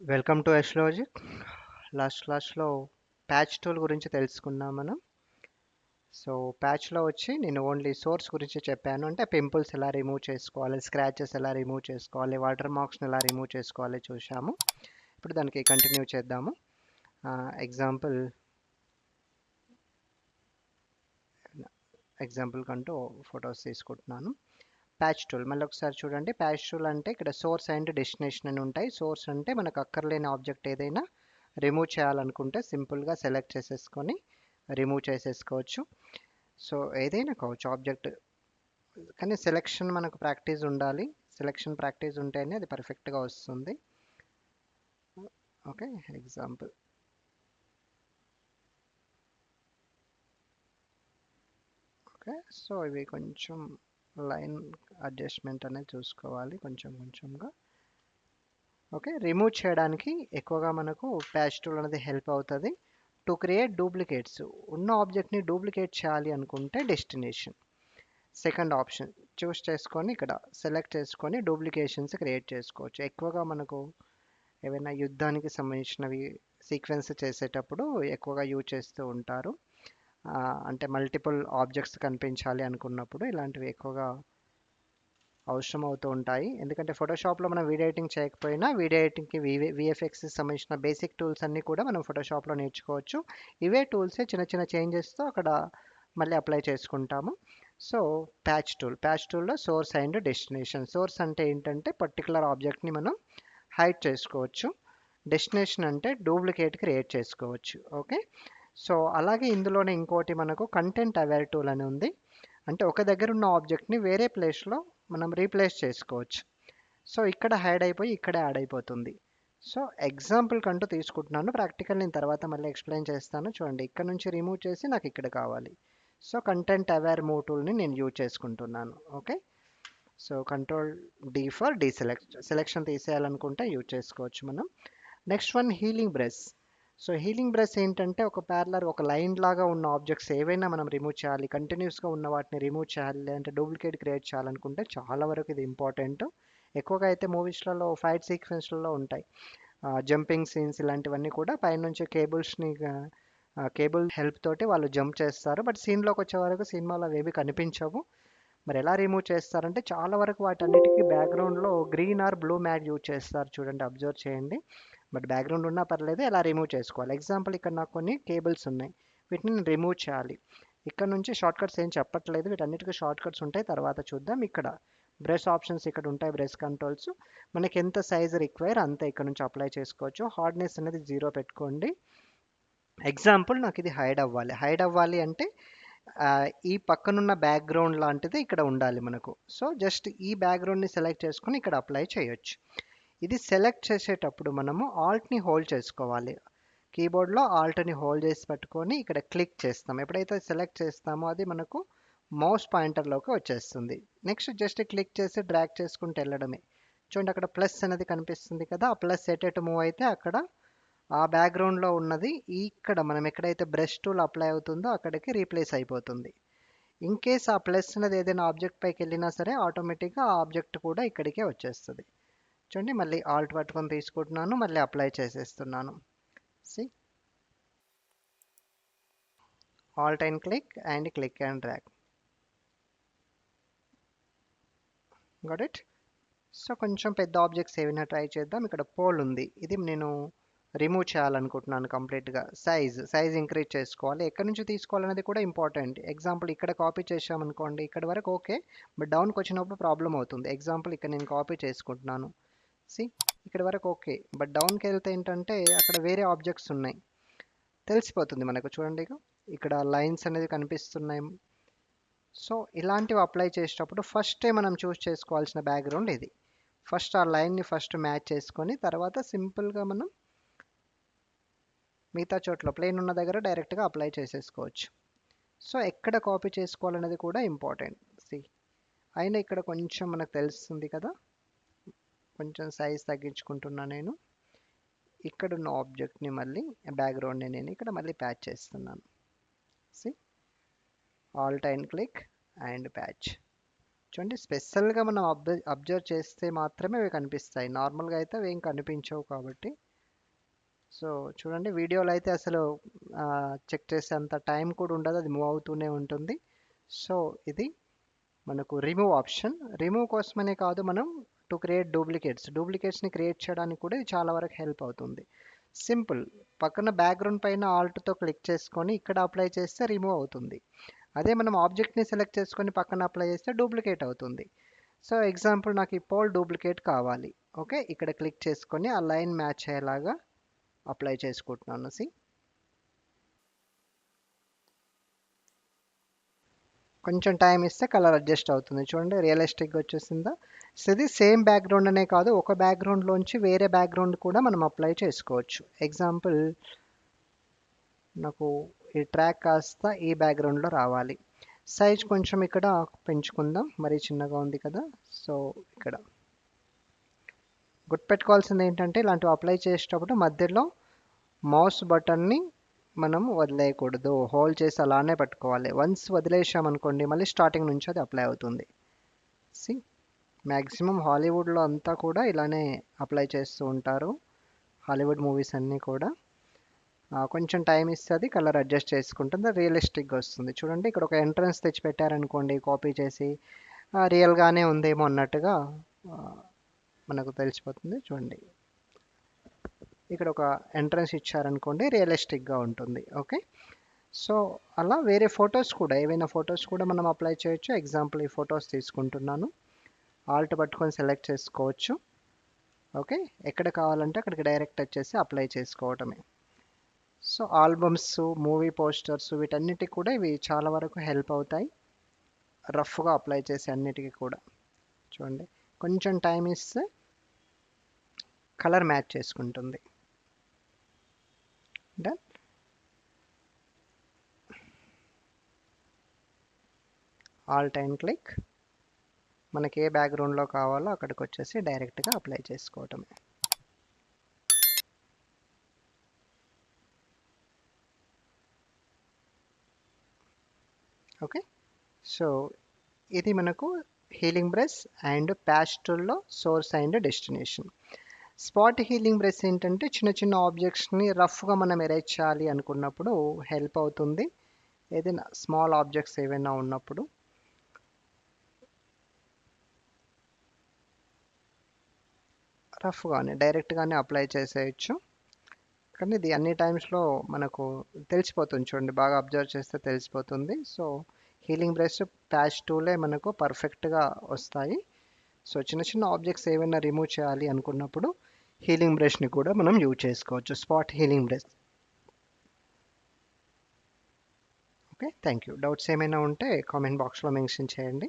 Welcome to ఎస్ట్రాలజిక్. లాస్ట్లో patch tool గురించి తెలుసుకున్నాం మనం. సో ప్యాచ్లో వచ్చి నేను ఓన్లీ సోర్స్ గురించి చెప్పాను, అంటే పింపుల్స్ ఎలా రిమూవ్ చేసుకోవాలి, స్క్రాచెస్ ఎలా రిమూవ్ చేసుకోవాలి, వాటర్ మార్క్స్ని ఎలా రిమూవ్ చేసుకోవాలి చూసాము. ఇప్పుడు దానికి కంటిన్యూ చేద్దాము. ఎగ్జాంపుల్ ఎగ్జాంపుల్ కంటూ ఫొటోస్ తీసుకుంటున్నాను. ప్యాచ్ టూల్ మళ్ళీ ఒకసారి చూడండి. ప్యాచ్ టూల్ అంటే ఇక్కడ సోర్స్ అండ్ డెస్టినేషన్ అని ఉంటాయి. సోర్స్ అంటే మనకు అక్కర్లేని ఆబ్జెక్ట్ ఏదైనా రిమూవ్ చేయాలనుకుంటే సింపుల్గా సెలెక్ట్ చేసేసుకొని రిమూవ్ చేసేసుకోవచ్చు. సో ఏదైనా కావచ్చు ఆబ్జెక్ట్, కానీ సెలెక్షన్ మనకు ప్రాక్టీస్ ఉండాలి. సెలెక్షన్ ప్రాక్టీస్ ఉంటేనే అది పర్ఫెక్ట్గా వస్తుంది. Okay, example okay. సో ఇవి కొంచెం లైన్ అడ్జస్ట్మెంట్ అనేది చూసుకోవాలి కొంచెం కొంచెంగా. ఓకే, రిమూవ్ చేయడానికి ఎక్కువగా మనకు ప్యాచ్ టూల్ అనేది హెల్ప్ అవుతుంది. టు క్రియేట్ డూప్లికేట్స్, ఉన్న ఆబ్జెక్ట్ని డూప్లికేట్ చేయాలి అనుకుంటే డెస్టినేషన్ సెకండ్ ఆప్షన్ చూస్ చేసుకొని ఇక్కడ సెలెక్ట్ చేసుకొని డూప్లికేషన్స్ క్రియేట్ చేసుకోవచ్చు. ఎక్కువగా మనకు ఏవైనా యుద్ధానికి సంబంధించినవి సీక్వెన్స్ చేసేటప్పుడు ఎక్కువగా యూజ్ చేస్తూ ఉంటారు. అంటే మల్టిపుల్ ఆబ్జెక్ట్స్ కనిపించాలి అనుకున్నప్పుడు ఇలాంటివి ఎక్కువగా అవసరం అవుతూ ఉంటాయి. ఎందుకంటే ఫోటోషాప్లో మనం వీడియో ఎడిటింగ్ చేయకపోయినా వీడియో ఎడిటింగ్కి విఎఫ్ఎక్స్కి సంబంధించిన బేసిక్ టూల్స్ అన్నీ కూడా మనం ఫోటోషాప్లో నేర్చుకోవచ్చు. ఇవే టూల్సే చిన్న చిన్న చేంజెస్తో అక్కడ మళ్ళీ అప్లై చేసుకుంటాము. సో ప్యాచ్ టూల్లో సోర్స్ అండ్ డెస్టినేషన్. సోర్స్ అంటే ఏంటంటే పర్టికులర్ ఆబ్జెక్ట్ని మనం హైడ్ చేసుకోవచ్చు. డెస్టినేషన్ అంటే డూప్లికేట్ క్రియేట్ చేసుకోవచ్చు. ఓకే, సో అలాగే ఇందులోనే ఇంకోటి మనకు కంటెంట్ అవేర్ టూల్ అని ఉంది. అంటే ఒక దగ్గర ఉన్న ఆబ్జెక్ట్ని వేరే ప్లేస్లో మనం రీప్లేస్ చేసుకోవచ్చు. సో ఇక్కడ హైడ్ అయిపోయి ఇక్కడే యాడ్ అయిపోతుంది. సో ఎగ్జాంపుల్ కంటూ తీసుకుంటున్నాను, ప్రాక్టికల్ నేను తర్వాత మళ్ళీ ఎక్స్ప్లెయిన్ చేస్తాను. చూడండి, ఇక్కడ నుంచి రిమూవ్ చేసి నాకు ఇక్కడ కావాలి. సో కంటెంట్ అవేర్ మూవ్ టూల్ని నేను యూజ్ చేసుకుంటున్నాను. Okay, so control D for deselect, selection తీసేయాలనుకుంటే యూజ్ చేసుకోవచ్చు మనం. Next one healing brush. So healing brush ఏంటంటే ఒక ప్యారలర్ ఒక లైన్ లాగా ఉన్న ఆబ్జెక్ట్స్ ఏవైనా మనం రిమూవ్ చేయాలి, కంటిన్యూస్గా ఉన్న వాటిని రిమూవ్ చేయాలి, లేదంటే డూప్లికేట్ క్రియేట్ చేయాలనుకుంటే చాలా వరకు ఇది ఇంపార్టెంట్. ఎక్కువగా అయితే మూవీస్లలో ఫైట్ సీక్వెన్స్లలో ఉంటాయి జంపింగ్ సీన్స్, ఇలాంటివన్నీ కూడా పైనుంచి కేబుల్స్ని కేబుల్ హెల్ప్ తోటి వాళ్ళు జంప్ చేస్తారు. బట్ సీన్లోకి వచ్చే వరకు సినిమాలో అవి ఏవి కనిపించవు. మరి ఎలా రిమూవ్ చేస్తారంటే చాలా వరకు వాటన్నిటికీ బ్యాక్గ్రౌండ్లో green or blue matte use చేస్తారు. చూడండి, అబ్జర్వ్ చేయండి. బట్ బ్యాక్గ్రౌండ్ ఉన్నా పర్లేదు, ఎలా రిమూవ్ చేసుకోవాలి. ఎగ్జాంపుల్ ఇక్కడ నాకు కొన్ని కేబుల్స్ ఉన్నాయి, వీటిని నేను రిమూవ్ చేయాలి. ఇక్కడ నుంచి షార్ట్ కట్స్ ఏం చెప్పట్లేదు, వీటన్నిటికీ షార్ట్ కట్స్ ఉంటాయి, తర్వాత చూద్దాం. ఇక్కడ బ్రష్ ఆప్షన్స్ ఇక్కడ ఉంటాయి, బ్రష్ కంట్రోల్స్. మనకి ఎంత సైజ్ రిక్వైర్ అంత ఇక్కడ నుంచి అప్లై చేసుకోవచ్చు. హార్డ్నెస్ అనేది 0 పెట్టుకోండి. ఎగ్జాంపుల్ నాకు ఇది హైడ్ అవ్వాలి. హైడ్ అవ్వాలి అంటే ఈ పక్కనున్న బ్యాక్గ్రౌండ్ లాంటిది ఇక్కడ ఉండాలి మనకు. సో జస్ట్ ఈ బ్యాక్గ్రౌండ్ని సెలెక్ట్ చేసుకొని ఇక్కడ అప్లై చేయొచ్చు. ఇది సెలెక్ట్ చేసేటప్పుడు మనము ఆల్ట్ని హోల్డ్ చేసుకోవాలి. కీబోర్డ్లో ఆల్ట్ని హోల్డ్ చేసి పెట్టుకొని ఇక్కడ క్లిక్ చేస్తాం. ఎప్పుడైతే సెలెక్ట్ చేస్తామో అది మనకు మౌస్ పాయింటర్లోకి వచ్చేస్తుంది. నెక్స్ట్ జస్ట్ క్లిక్ చేసి డ్రాగ్ చేసుకుంటూ వెళ్ళడమే. చూడండి, అక్కడ ప్లస్ అనేది కనిపిస్తుంది కదా, ఆ ప్లస్ ఎటు మూవ్ అయితే అక్కడ ఆ బ్యాక్గ్రౌండ్లో ఉన్నది ఇక్కడ మనం ఎక్కడైతే బ్రష్ టూల్ అప్లై అవుతుందో అక్కడికి రీప్లేస్ అయిపోతుంది. ఇన్ కేస్ ఆ ప్లస్ అనేది ఏదైనా ఆబ్జెక్ట్ పైకి వెళ్ళినా సరే ఆటోమేటిక్గా ఆ ఆబ్జెక్ట్ కూడా ఇక్కడికే వచ్చేస్తుంది. చూడండి, మళ్ళీ ఆల్ట్ పట్టుకొని తీసుకుంటున్నాను, మళ్ళీ అప్లై చేసేస్తున్నాను. C, Alt and click and drag. Got it. So కొంచెం పెద్ద ఆబ్జెక్ట్స్ ఏమైనా ట్రై చేద్దాం. ఇక్కడ పోల్ ఉంది, ఇది నేను రిమూవ్ చేయాలనుకుంటున్నాను కంప్లీట్గా. సైజ్ ఇంక్రీజ్ చేసుకోవాలి. ఎక్కడి నుంచి తీసుకోవాలనేది కూడా ఇంపార్టెంట్. ఎగ్జాంపుల్ ఇక్కడ కాపీ చేసామనుకోండి, ఇక్కడ వరకు ఓకే, బట్ డౌన్కి వచ్చినప్పుడు ప్రాబ్లం అవుతుంది. ఎగ్జాంపుల్ ఇక్కడ నేను కాపీ చేసుకుంటున్నాను. సి, ఇక్కడ వరకు ఓకే, బట్ డౌన్కి వెళ్తే ఏంటంటే అక్కడ వేరే ఆబ్జెక్ట్స్ ఉన్నాయి, తెలిసిపోతుంది మనకు. చూడండి, ఇక్కడ లైన్స్ అనేది కనిపిస్తున్నాయి. సో ఇలాంటివి అప్లై చేసేటప్పుడు ఫస్టే మనం చూస్ చేసుకోవాల్సిన బ్యాక్గ్రౌండ్ ఇది. ఫస్ట్ ఆ లైన్ని ఫస్ట్ మ్యాచ్ చేసుకొని తర్వాత సింపుల్గా మనం మిగతా చోట్ల ప్లేన్ ఉన్న దగ్గర డైరెక్ట్గా అప్లై చేసేసుకోవచ్చు. సో ఎక్కడ కాపీ చేసుకోవాలనేది కూడా ఇంపార్టెంట్. సి, అయినా ఇక్కడ కొంచెం మనకు తెలుస్తుంది కదా, కొంచెం సైజ్ తగ్గించుకుంటున్నా నేను. ఇక్కడున్న ఆబ్జెక్ట్ని మళ్ళీ బ్యాక్గ్రౌండ్ని నేను ఇక్కడ మళ్ళీ ప్యాచ్ చేస్తున్నాను. C, Alt and click and patch. చూడండి, స్పెషల్గా మనం అబ్జర్వ్ చేస్తే మాత్రమే అవి కనిపిస్తాయి, నార్మల్గా అయితే అవి ఏం కనిపించవు. కాబట్టి సో చూడండి వీడియోలో అయితే అసలు చెక్ చేసే అంత టైం కూడా ఉండదు, అది మూవ్ అవుతూనే ఉంటుంది. సో ఇది మనకు రిమూవ్ ఆప్షన్. రిమూవ్ కోసమనే కాదు, మనం టు క్రియేట్ డూప్లికేట్స్ని క్రియేట్ చేయడానికి కూడా ఇది చాలా వరకు హెల్ప్ అవుతుంది. సింపుల్, పక్కన బ్యాక్గ్రౌండ్ పైన ఆల్ట్తో క్లిక్ చేసుకొని ఇక్కడ అప్లై చేస్తే రిమూవ్ అవుతుంది. అదే మనం ఆబ్జెక్ట్ని సెలెక్ట్ చేసుకొని పక్కన అప్లై చేస్తే డూప్లికేట్ అవుతుంది. సో ఎగ్జాంపుల్ నాకు ఈ పోల్ డూప్లికేట్ కావాలి. ఓకే, ఇక్కడ క్లిక్ చేసుకొని ఆ లైన్ మ్యాచ్ అయ్యేలాగా అప్లై చేసుకుంటున్నాను. కొంచెం టైం ఇస్తే కలర్ అడ్జస్ట్ అవుతుంది. చూడండి రియలిస్టిక్గా వచ్చేసిందా. సో ఇది సేమ్ బ్యాక్గ్రౌండ్ అనే కాదు, ఒక బ్యాక్గ్రౌండ్లోంచి వేరే బ్యాక్గ్రౌండ్ కూడా మనం అప్లై చేసుకోవచ్చు. ఎగ్జాంపుల్ నాకు ఈ ట్రాక్ కాస్త ఈ బ్యాక్గ్రౌండ్లో రావాలి. సైజ్ కొంచెం ఇక్కడ పెంచుకుందాం, మరీ చిన్నగా ఉంది కదా. సో ఇక్కడ గుర్తుపెట్టుకోవాల్సింది ఏంటంటే ఇలాంటివి అప్లై చేసేటప్పుడు మధ్యలో మౌస్ బటన్ని మనం వదిలేయకూడదు, హోల్డ్ చేసి అలానే పట్టుకోవాలి. వన్స్ వదిలేసామనుకోండి మళ్ళీ స్టార్టింగ్ నుంచి అది అప్లై అవుతుంది. సి మ్యాక్సిమం హాలీవుడ్లో అంతా కూడా ఇలానే అప్లై చేస్తూ ఉంటారు, హాలీవుడ్ మూవీస్ అన్నీ కూడా. కొంచెం టైం ఇస్తే అది కలర్ అడ్జస్ట్ చేసుకుంటుంది, రియలిస్టిక్గా వస్తుంది. చూడండి ఇక్కడ ఒక ఎంట్రన్స్ తెచ్చి పెట్టారనుకోండి కాపీ చేసి, రియల్గానే ఉందేమో అన్నట్టుగా ఆ, మనకు తెలిసిపోతుంది. చూడండి ఇక్కడ ఒక ఎంట్రన్స్ ఇచ్చారనుకోండి రియలిస్టిక్గా ఉంటుంది. ఓకే, సో అలా వేరే ఫొటోస్ కూడా, ఏవైనా ఫొటోస్ కూడా మనం అప్లై చేయొచ్చు. ఎగ్జాంపుల్ ఈ ఫొటోస్ తీసుకుంటున్నాను, ఆల్ట్ పట్టుకొని సెలెక్ట్ చేసుకోవచ్చు. ఓకే, ఎక్కడ కావాలంటే అక్కడికి డైరెక్ట్ వచ్చేసి అప్లై చేసుకోవటమే. సో ఆల్బమ్స్, మూవీ పోస్టర్స్, వీటన్నిటికి కూడా ఇవి చాలా వరకు హెల్ప్ అవుతాయి, రఫ్గా అప్లై చేసే అన్నిటికీ కూడా. చూడండి కొంచెం టైం ఇస్తే కలర్ మ్యాచ్ చేసుకుంటుంది. డన్. ఆల్ట్ అండ్ క్లిక్, మనకి ఏ బ్యాక్గ్రౌండ్లో కావాలో అక్కడికి వచ్చేసి డైరెక్ట్గా అప్లై చేసుకోవటమే. ఓకే, సో ఇది మనకు హీలింగ్ బ్రష్ అండ్ ప్యాస్టల్లో source and destination. Spot healing brush ఏంటంటే చిన్న చిన్న ఆబ్జెక్ట్స్ని రఫ్గా మనం ఎరేజ్ చేయాలి అనుకున్నప్పుడు హెల్ప్ అవుతుంది. ఏదైనా స్మాల్ ఆబ్జెక్ట్స్ ఏవైనా ఉన్నప్పుడు రఫ్గానే డైరెక్ట్గానే అప్లై చేసేయచ్చు. కానీ ఇది అన్ని టైమ్స్లో మనకు తెలిసిపోతుంది, చూడండి బాగా అబ్జర్వ్ చేస్తే తెలిసిపోతుంది. సో హీలింగ్ బ్రష్, ప్యాచ్ టూలే మనకు పర్ఫెక్ట్గా వస్తాయి. సో చిన్న చిన్న ఆబ్జెక్ట్స్ ఏమైనా రిమూవ్ చేయాలి అనుకున్నప్పుడు హీలింగ్ బ్రష్ని కూడా మనం యూజ్ చేసుకోవచ్చు, spot healing brush. Okay, thank you. Doubts ఏమైనా ఉంటే కామెంట్ బాక్స్లో మెన్షన్ చేయండి.